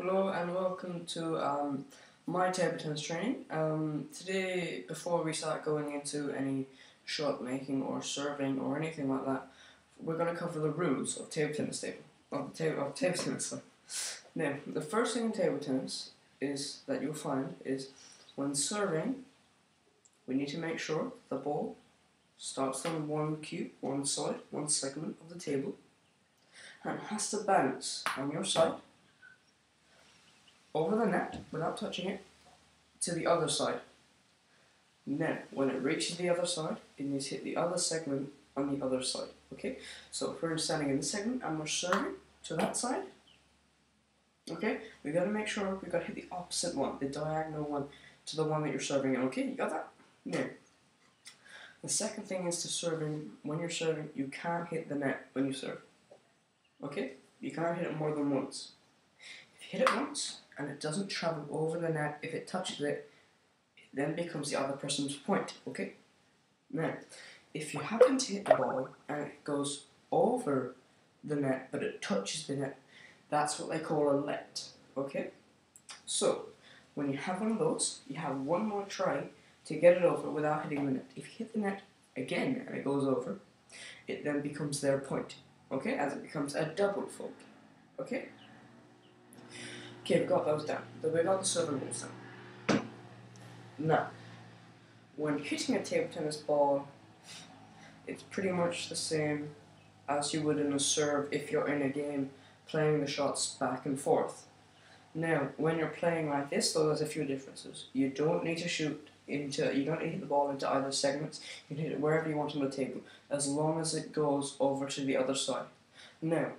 Hello and welcome to my table tennis training. Today, before we start going into any shot making or serving or anything like that, we're going to cover the rules of table tennis. Table tennis. Sorry. Now, the first thing in table tennis is that you'll find is when serving, we need to make sure the ball starts on one side, one segment of the table, and it has to bounce on your side over the net without touching it to the other side. Now, when it reaches the other side, it needs to hit the other segment on the other side. Okay, so if we're standing in this segment and we're serving to that side, okay, we got to make sure we got to hit the opposite one, the diagonal one, to the one that you're serving in. Okay, you got that? Now, the second thing is to serving. When you're serving, you can't hit the net when you serve. Okay, you can't hit it more than once. If you hit it once and it doesn't travel over the net, if it touches it, it then becomes the other person's point. Okay. Now, if you happen to hit the ball and it goes over the net but it touches the net, that's what they call a let. Okay. So when you have one of those, you have one more try to get it over without hitting the net. If you hit the net again and it goes over, it then becomes their point. Okay, as it becomes a double fault. Okay? Okay, we got those down. We got the serving rules down. Now, when hitting a table tennis ball, it's pretty much the same as you would in a serve if you're in a game playing the shots back and forth. Now, when you're playing like this, though, there's a few differences. You don't need to you don't need to hit the ball into either segments. You can hit it wherever you want on the table, as long as it goes over to the other side. Now,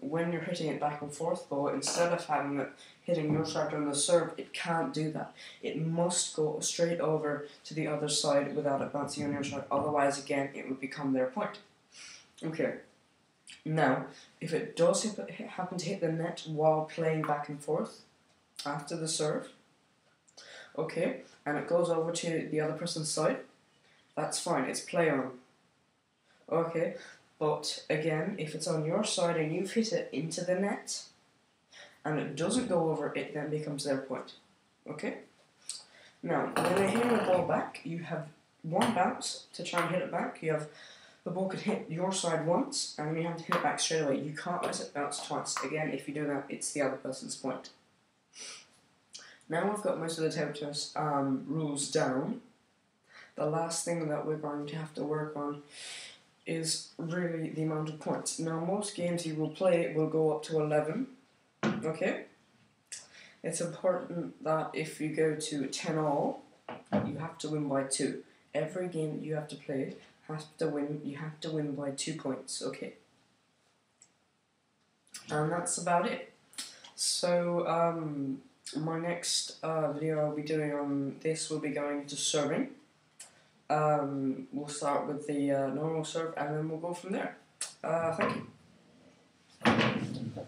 when you're hitting it back and forth, though, instead of having it hitting your side on the serve, it can't do that. It must go straight over to the other side without it bouncing on your side. Otherwise, again, it would become their point. Okay. Now, if it does happen to hit the net while playing back and forth after the serve, okay, and it goes over to the other person's side, that's fine, it's play on. Okay, but again, if it's on your side and you've hit it into the net and it doesn't go over, it then becomes their point. Okay? Now, when they're hitting the ball back, you have one bounce to try and hit it back. You have the ball could hit your side once and you have to hit it back straight away. You can't let it bounce twice. Again, if you do that, it's the other person's point. Now we've got most of the table tennis rules down. The last thing that we're going to have to work on is really the amount of points. Now, most games you will play will go up to 11. Okay? It's important that if you go to 10 all, you have to win by 2. Every game that you have to play you have to win by 2 points. Okay? And that's about it. So, my next video I'll be doing on this will be going into serving. We'll start with the normal serve and then we'll go from there. Thank you.